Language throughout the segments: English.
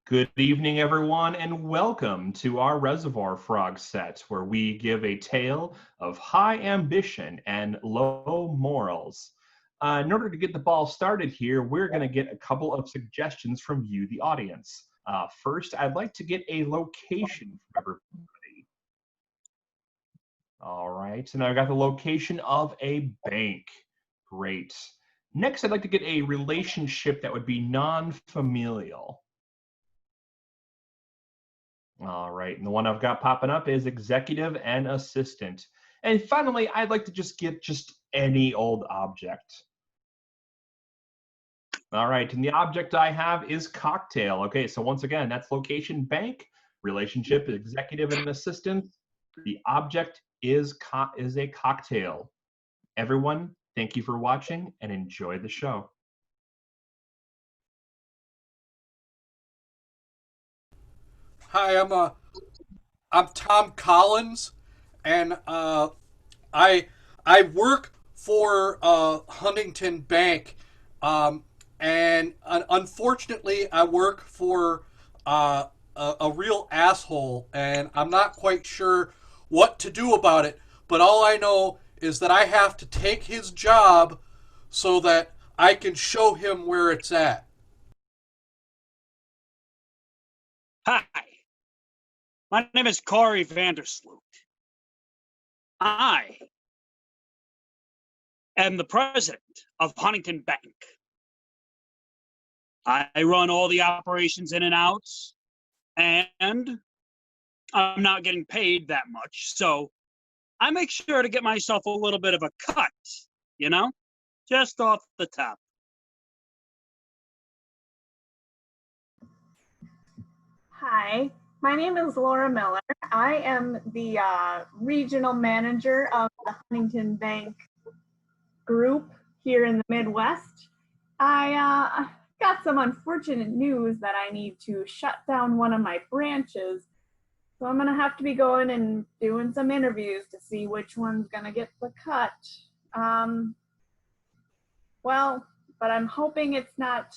Good evening, everyone, and welcome to our Reservoir Frog set, where we give a tale of high ambition and low morals. In order to get the ball started here, we're going to get a couple of suggestions from you, the audience. First, I'd like to get a location from everybody. All right, so now I got the location of a bank. Great. Next, I'd like to get a relationship that would be non familial. All right, and the one I've got popping up is executive and assistant. And finally, I'd like to just get just any old object. All right, and the object I have is cocktail. Okay, so once again, that's location bank, relationship executive and assistant. The object is a cocktail. Everyone, thank you for watching and enjoy the show. Hi, I'm Tom Collins, and I I work for Huntington Bank, and unfortunately, I work for a real asshole, and I'm not quite sure what to do about it. But all I know is that I have to take his job so that I can show him where it's at. Hi, my name is Cory Vandersloot. I am the president of Huntington Bank. I run all the operations in and outs, and I'm not getting paid that much. So I make sure to get myself a little bit of a cut, you know, just off the top. Hi, my name is Laura Miller. I am the regional manager of the Huntington Bank group here in the Midwest. I got some unfortunate news that I need to shut down one of my branches. So I'm going to have to be going and doing some interviews to see which one's going to get the cut. Um, well, but I'm hoping it's not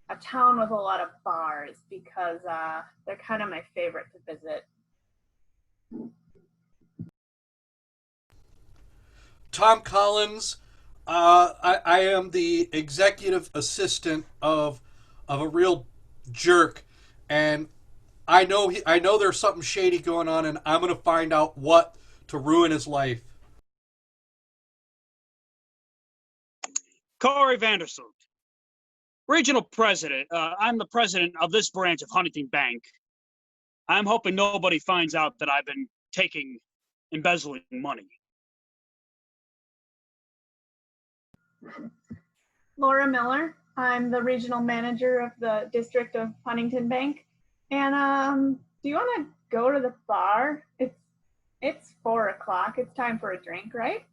a town with a lot of bars because they're kind of my favorite to visit. Tom Collins. I am the executive assistant of a real jerk, and I know there's something shady going on, and I'm gonna find out what to ruin his life. Cory Vandersloot, regional president. I'm the president of this branch of Huntington Bank. I'm hoping nobody finds out that I've been taking embezzling money. Laura Miller. I'm the regional manager of the district of Huntington Bank. And do you want to go to the bar? It's 4 o'clock. It's time for a drink, right?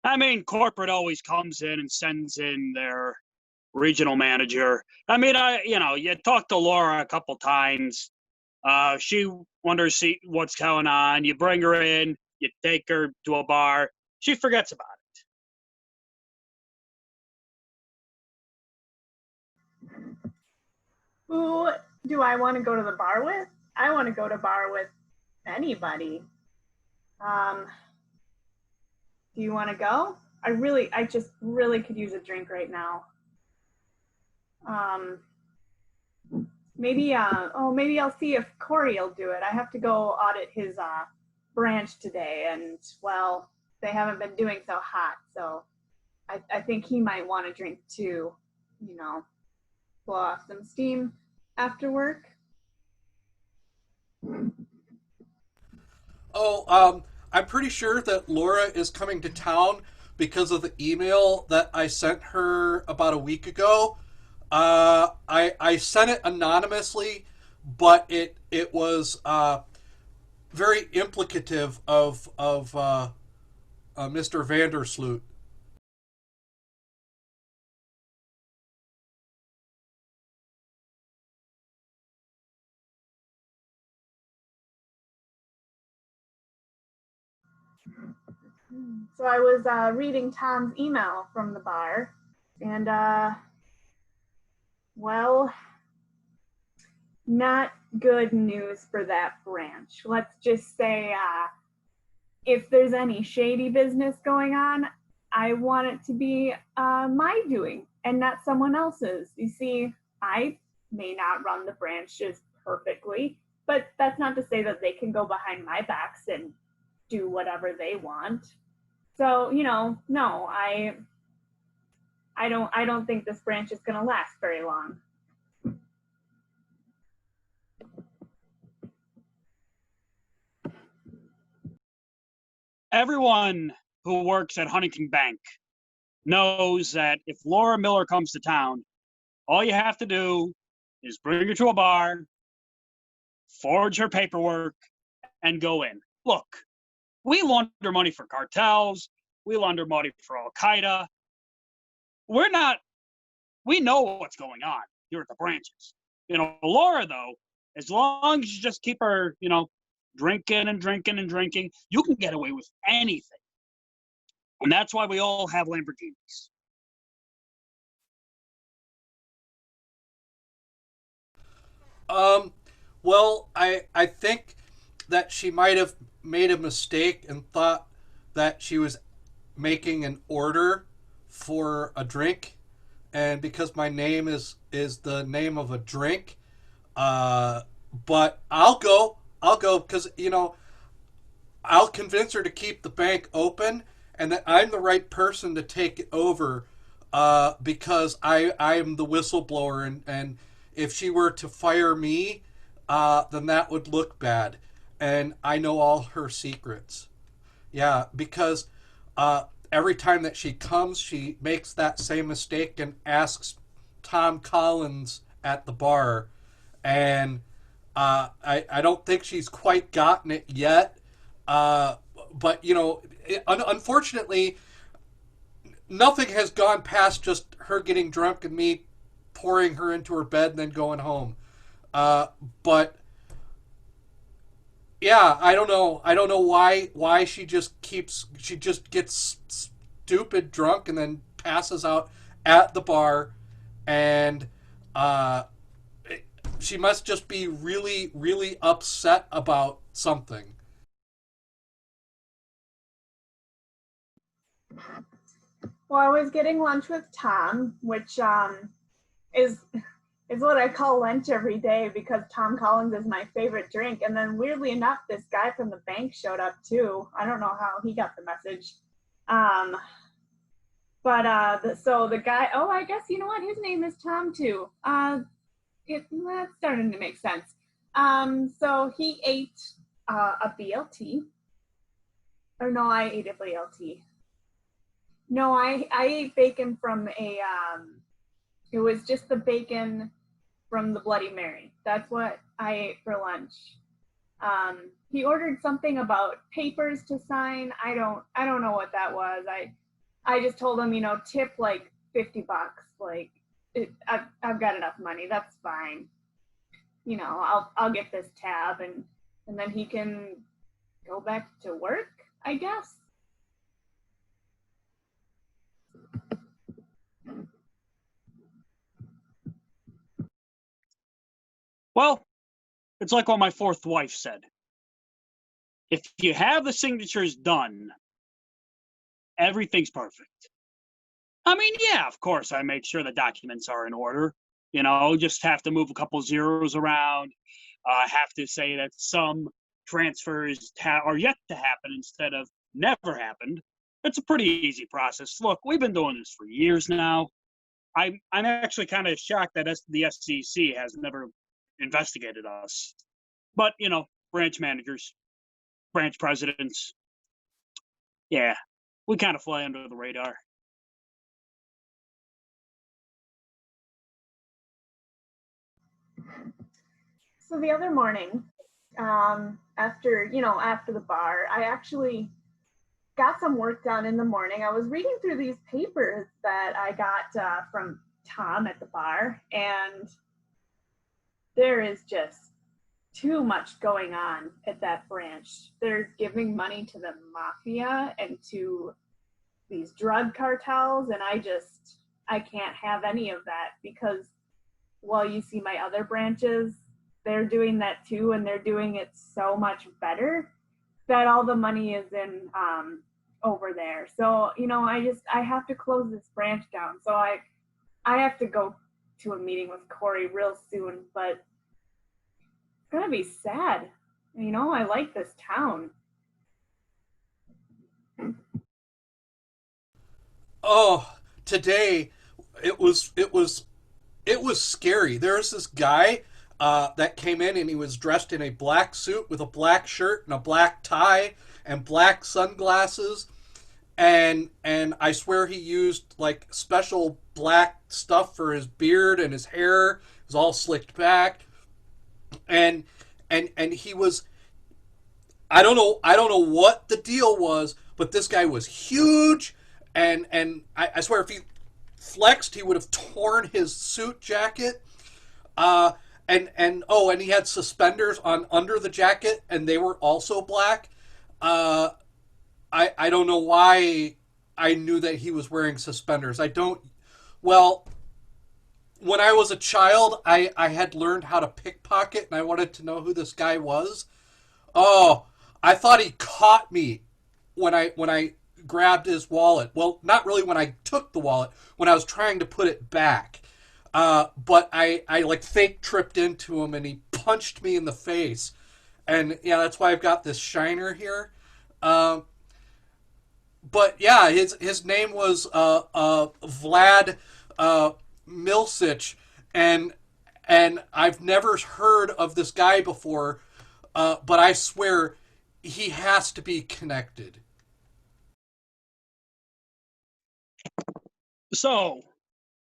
I mean, corporate always comes in and sends in their regional manager. I mean, you talk to Laura a couple times. She wonders what's going on. You bring her in, you take her to a bar. She forgets about it. Who do I want to go to the bar with? I want to go to bar with anybody. Do you want to go? I just really could use a drink right now. Maybe I'll see if Cory will do it. I have to go audit his branch today, and well, they haven't been doing so hot, so I think he might want a drink too, blow off some steam after work. I'm pretty sure that Laura is coming to town because of the email that I sent her about a week ago. I sent it anonymously, but it was very implicative of Mr. Vandersloot. So I was reading Tom's email from the bar, and well, not good news for that branch. Let's just say if there's any shady business going on, I want it to be my doing and not someone else's. You see, I may not run the branches perfectly, but that's not to say that they can go behind my backs and do whatever they want. So, no, I don't think this branch is going to last very long. Everyone who works at Huntington Bank knows that if Laura Miller comes to town, all you have to do is bring her to a bar, forge her paperwork, and go in. Look, we launder money for cartels. We launder money for Al Qaeda. We know what's going on here at the branches. Laura, though, as long as you just keep her, drinking and drinking and drinking, you can get away with anything. And that's why we all have Lamborghinis. Well, I think that she might have made a mistake and thought that she was making an order for a drink, and because my name is the name of a drink, but I'll go because I'll convince her to keep the bank open, and that I'm the right person to take it over, because I am the whistleblower, and if she were to fire me, then that would look bad, and I know all her secrets. Yeah, because every time that she comes, she makes that same mistake and asks Tom Collins at the bar, and I don't think she's quite gotten it yet. But unfortunately, nothing has gone past just her getting drunk and me pouring her into her bed and then going home. But yeah, I don't know. I don't know why she just gets stupid drunk and then passes out at the bar, and she must just be really, really upset about something. Well, I was getting lunch with Tom, which is what I call lunch every day because Tom Collins is my favorite drink. And then weirdly enough, this guy from the bank showed up too. I don't know how he got the message. So the guy, oh, I guess you know what? His name is Tom too. That's starting to make sense. So he ate a BLT. Or no, I ate a BLT. No, I ate bacon from it was just the bacon from the Bloody Mary. That's what I ate for lunch. He ordered something about papers to sign. I don't know what that was. I just told him, tip like $50. Like I've got enough money. That's fine. I'll get this tab and then he can go back to work, I guess. Well, it's like what my fourth wife said. If you have the signatures done, everything's perfect. I mean, yeah, of course, I make sure the documents are in order. Just have to move a couple zeros around. Have to say that some transfers are yet to happen instead of never happened. It's a pretty easy process. Look, we've been doing this for years now. I'm actually kind of shocked that the SEC has never investigated us. But, branch managers, branch presidents, yeah, we kind of fly under the radar. So the other morning, after the bar, I actually got some work done in the morning. I was reading through these papers that I got from Tom at the bar, and there is just too much going on at that branch. They're giving money to the mafia and to these drug cartels, and I can't have any of that, because while you see my other branches, they're doing that too, and they're doing it so much better that all the money is in over there. So, I have to close this branch down. So I have to go to a meeting with Cory real soon, but it's gonna be sad. I like this town. Oh, today it was scary. There's this guy that came in, and he was dressed in a black suit with a black shirt and a black tie and black sunglasses, and I swear he used like special black stuff for his beard, and his hair was all slicked back, and he was, I don't know what the deal was, but this guy was huge, and I swear if he flexed, he would have torn his suit jacket. And he had suspenders on under the jacket, and they were also black. I don't know why I knew that he was wearing suspenders. Well, when I was a child, I had learned how to pickpocket, and I wanted to know who this guy was. Oh, I thought he caught me when I grabbed his wallet. Well, not really when I took the wallet, when I was trying to put it back. But I like fake tripped into him, and he punched me in the face. And yeah, that's why I've got this shiner here. But yeah, his name was Vlad Milsich, and I've never heard of this guy before, but I swear he has to be connected. So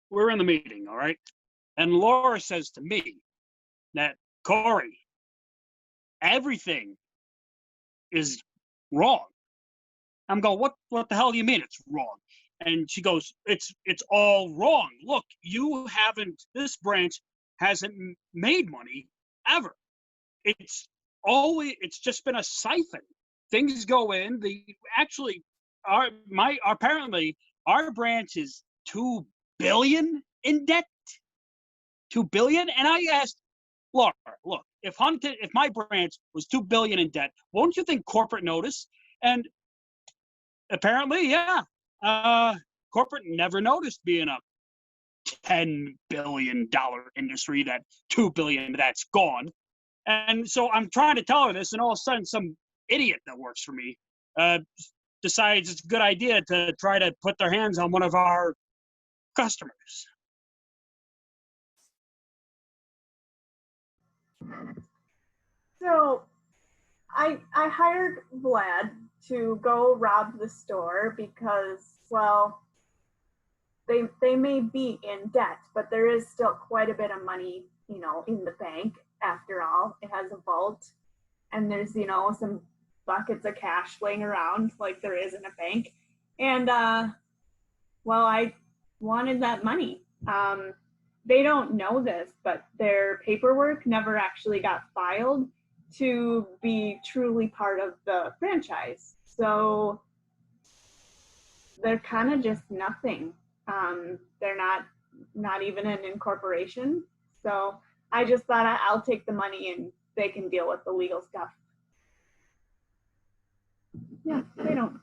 we're in the meeting, all right? And Laura says to me that, Cory, everything is wrong. I'm going, what the hell do you mean it's wrong? And she goes, it's all wrong. Look, this branch hasn't made money ever. It's just been a siphon. Things go in, apparently our branch is $2 billion in debt. $2 billion? And I asked Laura, look, if my branch was $2 billion in debt, won't you think corporate noticed? And apparently, yeah. Corporate never noticed being a $10 billion industry, that $2 billion, that's gone. And so I'm trying to tell her this, and all of a sudden some idiot that works for me decides it's a good idea to try to put their hands on one of our customers. So I hired Vlad to go rob the store because, well, they may be in debt, but there is still quite a bit of money, in the bank. After all, it has a vault, and there's, some buckets of cash laying around like there is in a bank. And, well, I wanted that money. They don't know this, but their paperwork never actually got filed to be truly part of the franchise. So they're kind of just nothing. They're not even an incorporation. So I just thought I'll take the money and they can deal with the legal stuff. Yeah, they don't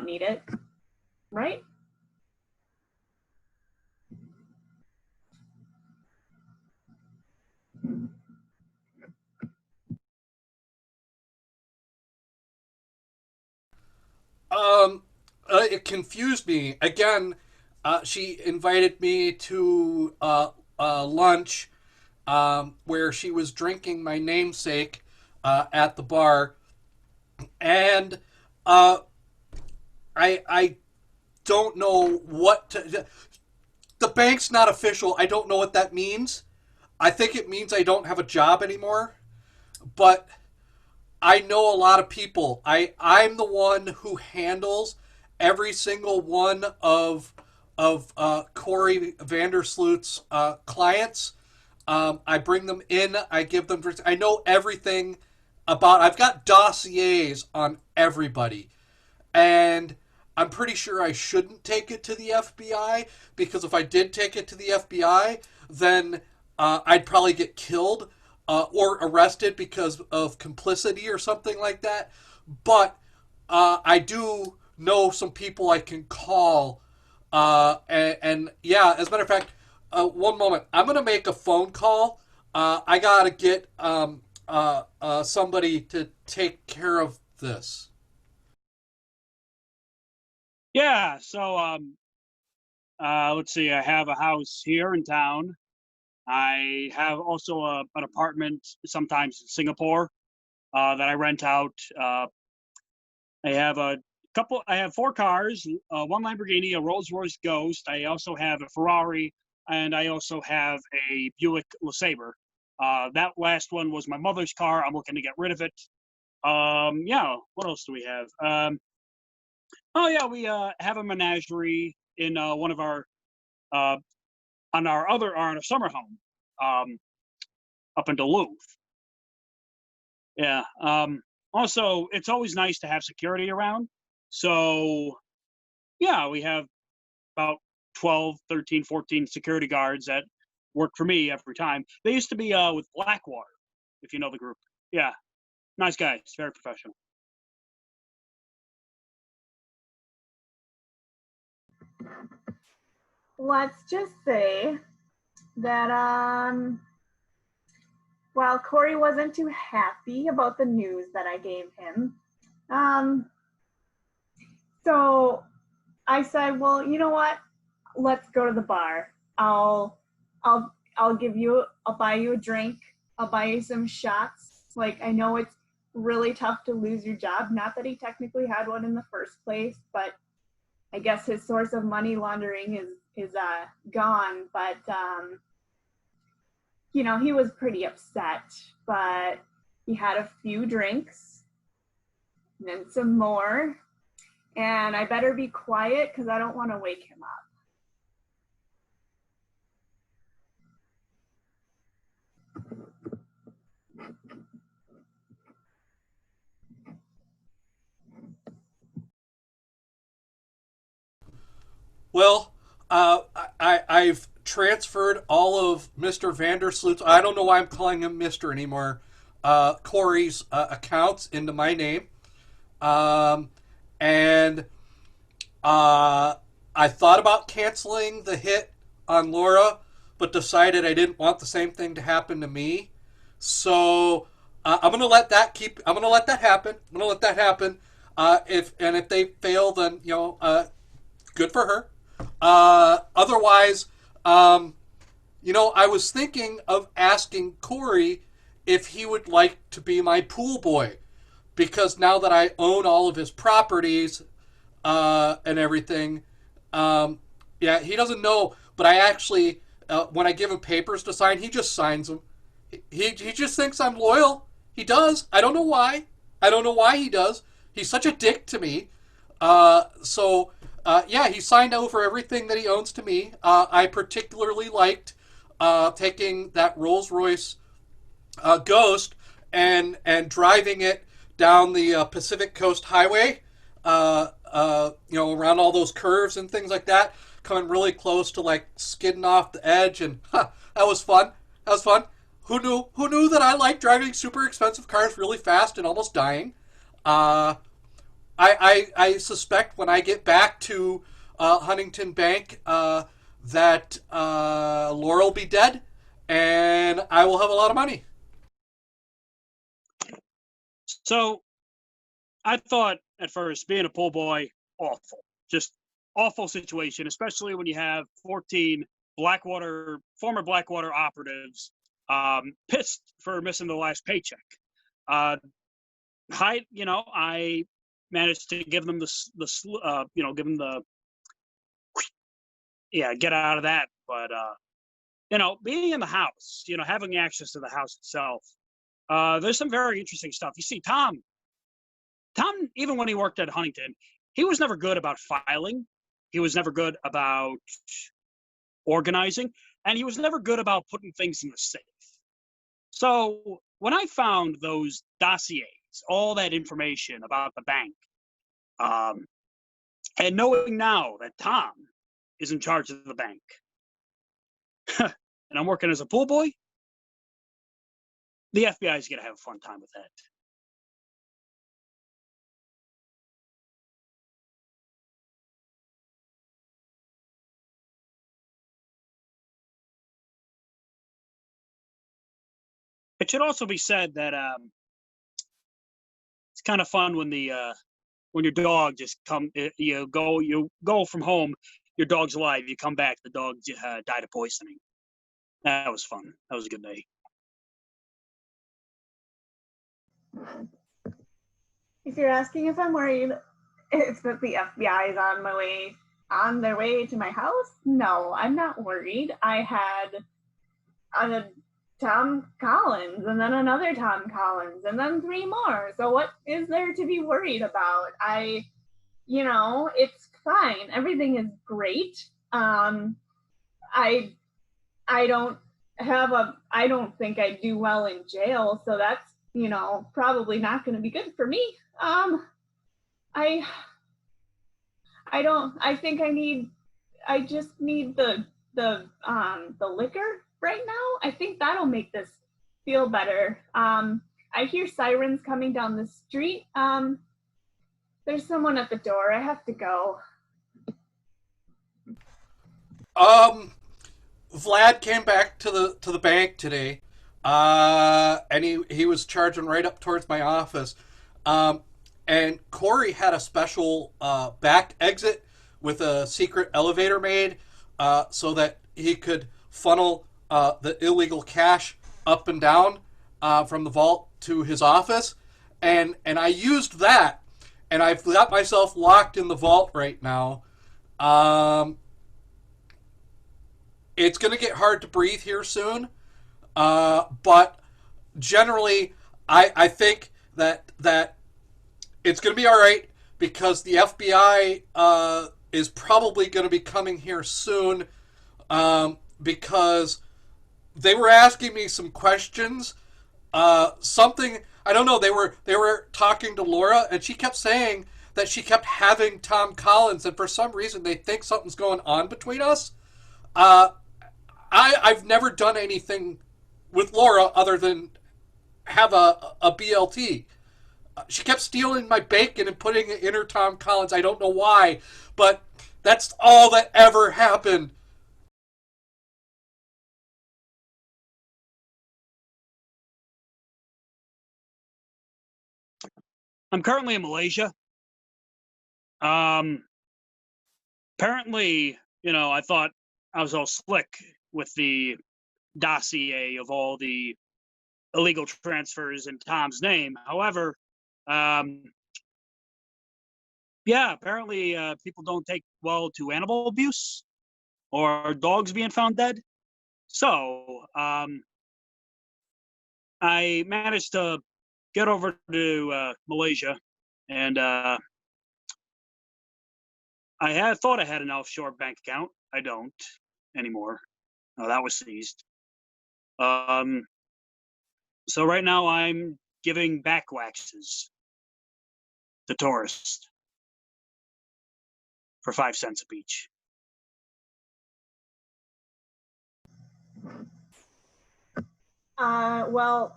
need it, right? It confused me. Again, she invited me to lunch where she was drinking my namesake at the bar. And I don't know what to... The bank's not official. I don't know what that means. I think it means I don't have a job anymore. But I know a lot of people. I'm the one who handles every single one of Cory Vandersloot's clients. I bring them in. I give them drinks. I know everything about. I've got dossiers on everybody, and I'm pretty sure I shouldn't take it to the FBI because if I did take it to the FBI, then I'd probably get killed or arrested because of complicity or something like that. But I do know some people I can call. And yeah, as a matter of fact, one moment. I'm going to make a phone call. I got to get somebody to take care of this. Yeah, so let's see. I have a house here in town. I have also an apartment sometimes in Singapore that I rent out. I have a couple. I have 4 cars: one Lamborghini, a Rolls Royce Ghost. I also have a Ferrari, and I also have a Buick LeSabre. That last one was my mother's car. I'm looking to get rid of it. Yeah. What else do we have? Oh yeah, we have a menagerie in one of our uh, on our summer home up in Duluth. Yeah. Also, it's always nice to have security around. So yeah, we have about 12, 13, 14 security guards that work for me every time. They used to be with Blackwater, if you know the group. Yeah, nice guys, very professional. Let's just say that while Cory wasn't too happy about the news that I gave him, so I said, well, you know what? Let's go to the bar. I'll give you, I'll buy you a drink. I'll buy you some shots. Like, I know it's really tough to lose your job. Not that he technically had one in the first place, but I guess his source of money laundering is gone. But you know, he was pretty upset. But he had a few drinks, and then some more. And I better be quiet because I don't want to wake him up. Well, I've transferred all of Mr. Vandersloot's. I don't know why I'm calling him Mr. anymore. Cory's accounts into my name, and I thought about canceling the hit on Laura, but decided I didn't want the same thing to happen to me. So I'm gonna let that keep. I'm gonna let that happen. I'm gonna let that happen. If they fail, then good for her. Otherwise, I was thinking of asking Cory if he would like to be my pool boy, because now that I own all of his properties and everything, yeah, he doesn't know, but I actually, when I give him papers to sign, he just signs them. He just thinks I'm loyal. He does. I don't know why. I don't know why he does. He's such a dick to me. Yeah, he signed over everything that he owns to me. I particularly liked taking that Rolls Royce Ghost and driving it down the Pacific Coast Highway. Around all those curves and things like that, coming really close to like skidding off the edge, and that was fun. That was fun. Who knew? Who knew that I like driving super expensive cars really fast and almost dying? I suspect when I get back to Huntington Bank that Laura will be dead, and I will have a lot of money. So I thought at first being a pool boy, awful, just awful situation, especially when you have 14 former Blackwater operatives pissed for missing the last paycheck. I managed to give them get out of that. But being in the house, having access to the house itself, there's some very interesting stuff. You see, Tom, even when he worked at Huntington, he was never good about filing. He was never good about organizing. and he was never good about putting things in the safe. So when I found those dossiers, all that information about the bank, um, and knowing now that Tom is in charge of the bank, and I'm working as a pool boy, the FBI is going to have a fun time with that. It should also be said that it's kind of fun when your dog just you go from home, your dog's alive, you come back, the dog died of poisoning. That was fun. That was a good day. If you're asking if I'm worried, it's that the FBI is on their way to my house. No, I'm not worried. I had a Tom Collins and then another Tom Collins and then 3 more. So what is there to be worried about? It's fine. Everything is great. I don't I don't think I do well in jail, so that's, probably not going to be good for me. I don't, I think I just need the liquor right now. I think that'll make this feel better. I hear sirens coming down the street. There's someone at the door. I have to go. Vlad came back to the bank today, and he was charging right up towards my office. And Cory had a special back exit with a secret elevator made, so that he could funnel the illegal cash up and down from the vault to his office, and I used that, and I've got myself locked in the vault right now. It's going to get hard to breathe here soon, but generally, I think that it's going to be all right, because the FBI is probably going to be coming here soon, because they were asking me some questions. Something, I don't know. They were talking to Laura, and she kept saying that she kept having Tom Collins, and for some reason they think something's going on between us. I've never done anything with Laura other than have a BLT. She kept stealing my bacon and putting it in her Tom Collins. I don't know why, but that's all that ever happened. I'm currently in Malaysia. Apparently, I thought I was all slick with the dossier of all the illegal transfers in Tom's name. However, yeah, apparently people don't take well to animal abuse or dogs being found dead. So I managed to get over to Malaysia, and I had thought I had an offshore bank account. I don't anymore. No, that was seized. So right now I'm giving back waxes to tourists for 5 cents a each. Well,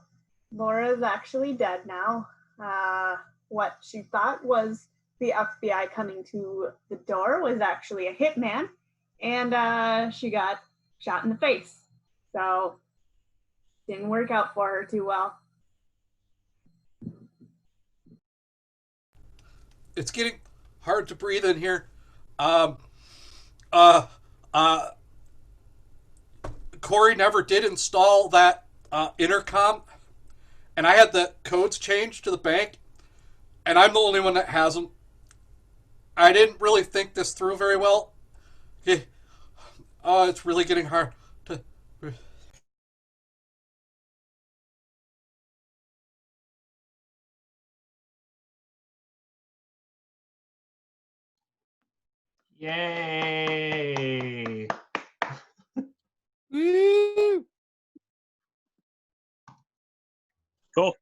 Laura's actually dead now. What she thought was the FBI coming to the door was actually a hitman, and she got shot in the face. So didn't work out for her too well. It's getting hard to breathe in here. Um, uh, uh, Cory never did install that intercom, and I had the codes changed to the bank, and I'm the only one that has them. I didn't really think this through very well. Oh, it's really getting hard to. Yay! Cool.